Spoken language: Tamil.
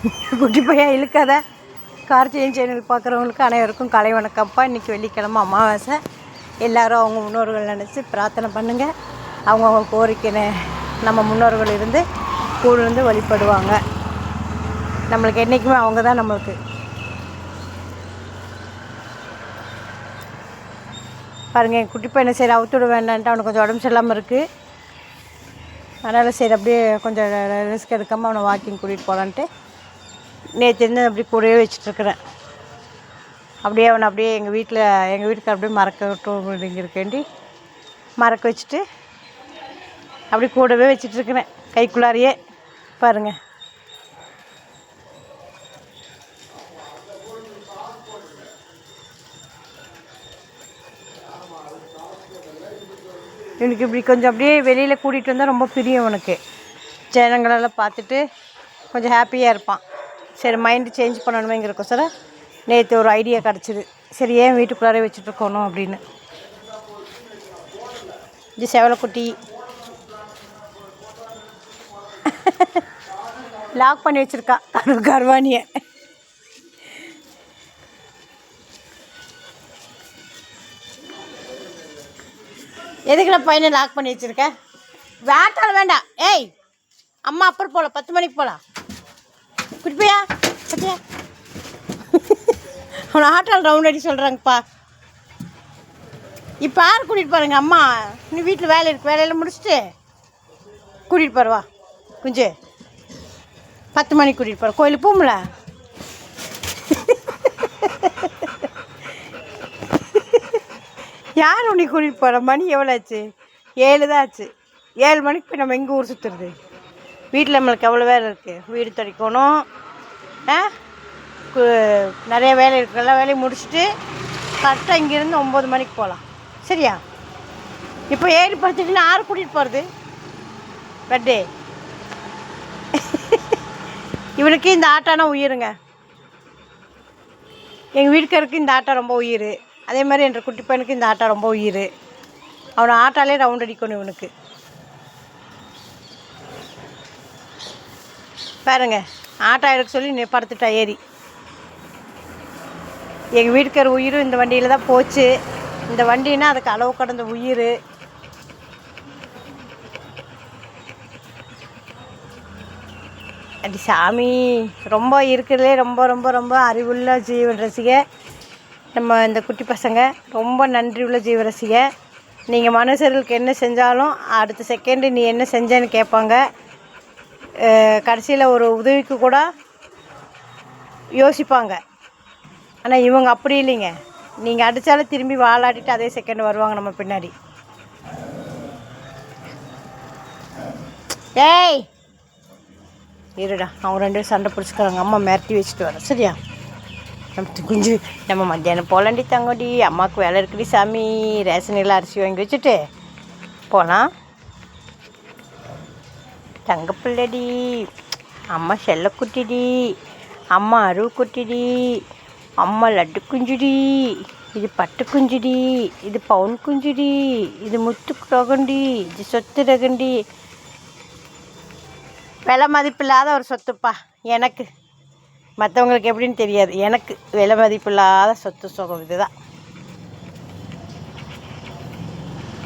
குட்டி பையன் இழுக்காத. கார்த்திகை சேனல் பார்க்குறவங்களுக்கு அனைவருக்கும் கலை வணக்கம்ப்பா. இன்றைக்கி வெள்ளிக்கிழமை அமாவாசை. எல்லோரும் அவங்க முன்னோர்கள் நினச்சி பிரார்த்தனை பண்ணுங்கள். அவங்கவுங்க கோரிக்கை நம்ம முன்னோர்கள் இருந்து கூட இருந்து வழிபடுவாங்க. நம்மளுக்கு என்றைக்குமே அவங்க தான் நம்மளுக்கு. பாருங்கள், என் குட்டி பையனை சரி அவுத்துவிட வேண்டான்ட்டு அவனுக்கு கொஞ்சம் உடம்பு சரியில்லாமல் இருக்குது. அதனால் சரி அப்படியே கொஞ்சம் ரிஸ்க் எடுக்காமல் அவனை வாக்கிங் கூட்டிகிட்டு போகலான்ட்டு நேற்று அப்படி கூடவே வச்சிட்ருக்குறேன். அப்படியே அவனை அப்படியே எங்கள் வீட்டுக்கு அப்படியே மறக்க இருக்கேண்டி மறக்க வச்சுட்டு அப்படி கூடவே வச்சிட்ருக்குறேன் கைக்குள்ளாரியே. பாருங்கள், இவனுக்கு இப்படி கொஞ்சம் அப்படியே வெளியில் கூட்டிகிட்டு வந்தால் ரொம்ப பிரியம். அவனுக்கு ஜனங்களெல்லாம் பார்த்துட்டு கொஞ்சம் ஹாப்பியாக இருப்பான். சரி மைண்டு சேஞ்ச் பண்ணணுமேங்கிறக்கோசரம் நேற்று ஒரு ஐடியா கிடச்சிது. சரி ஏன் வீட்டுக்குள்ளாரே வச்சுட்ருக்கணும் அப்படின்னு. இது செவலைக்குட்டி லாக் பண்ணி வச்சுருக்கா கர்வானியை. எதுக்குள்ள பையனை லாக் பண்ணி வச்சுருக்க? வேட்டால் வேண்டாம். ஏய் அம்மா அப்புறம் போகலாம், 10 மணிக்கு போகலாம். குடிப்பையா பத்தியா அவனை ஆட்டால் ரவுண்ட் அடி சொல்கிறாங்கப்பா. இப்போ யார் கூட்டிகிட்டு போகிறேங்க? அம்மா நீ வீட்டில் வேலை இருக்குது, வேலையில் முடிச்சுட்டு கூட்டிகிட்டு போகிறவா குஞ்சு. 10 மணிக்கு கூட்டிகிட்டு போகிறேன். கோயிலுக்கு போகும்ல. யார் உன்னை கூட்டிகிட்டு போகிற? மணி எவ்வளோ ஆச்சு? 7 தான் ஆச்சு. 7 மணிக்கு போய் நம்ம எங்கே ஊர் சுற்றுறது? வீட்டில் நம்மளுக்கு எவ்வளோ வேலை இருக்குது. வீடு துடைக்கணும், நிறைய வேலை இருக்குது. எல்லா வேலையும் முடிச்சுட்டு கரெக்டாக இங்கேருந்து 9 மணிக்கு போகலாம். சரியா? இப்போ ஏறி படுத்துட்டுன்னு யார் கூட்டிகிட்டு போகிறது? பர்த்டே இவனுக்கு இந்த ஆட்டானா உயிருங்க. எங்கள் வீட்டுக்காருக்கு இந்த ஆட்டா ரொம்ப உயிர். அதே மாதிரி என்ற குட்டி பையனுக்கு இந்த ஆட்டா ரொம்ப உயிர். அவனை ஆட்டாலே ரவுண்ட் அடிக்கணும் இவனுக்கு. பாருங்க, ஆட்டா எடுக்க சொல்லி படுத்துட்டா ஏறி. எங்கள் வீட்டுக்கார உயிரும் இந்த வண்டியில் தான் போச்சு. இந்த வண்டின்னா அதுக்கு அளவு கடந்த உயிர். அடி சாமி, ரொம்ப இருக்கிறதுலே ரொம்ப ரொம்ப ரொம்ப அறிவுள்ள ஜீவன் ரசிக நம்ம இந்த குட்டி பசங்க. ரொம்ப நன்றி உள்ள ஜீவ ரசிக. நீங்கள் மனுஷர்களுக்கு என்ன செஞ்சாலும் அடுத்த செகண்டு நீ என்ன செஞ்சேன்னு கேட்பாங்க. கடைசியில் ஒரு உதவிக்கு கூட யோசிப்பாங்க. ஆனால் இவங்க அப்படி இல்லைங்க. நீங்கள் அடித்தாலும் திரும்பி வாழாட்டிட்டு அதே செகண்ட் வருவாங்க நம்ம பின்னாடி. ஏய் இருடா, அவங்க 2 பேரும் சண்டை பிடிச்சிக்கிறாங்க. அம்மா மிரட்டி வச்சுட்டு வரேன். சரியா? நம்ம குஞ்சு நம்ம மத்தியானம் போகலாண்டி தங்கடி. அம்மாவுக்கு வேலை இருக்குடி சாமி. ரேஷனில் அரிசி வாங்கி வச்சுட்டு போகலாம். தங்கப்பிள்ளடி, அம்மா செல்லக்குட்டிடி, அம்மா அருவு குட்டிடி, அம்மா லட்டு குஞ்சுடி, இது பட்டு குஞ்சுடி, இது பவுன் குஞ்சுடி, இது முத்து ரகண்டி, இது சொத்து ரகண்டி. விலை மதிப்பில்லாத ஒரு சொத்துப்பா எனக்கு. மற்றவங்களுக்கு எப்படின்னு தெரியாது, எனக்கு விலை மதிப்பில்லாத சொத்து சுகம் இதுதான்.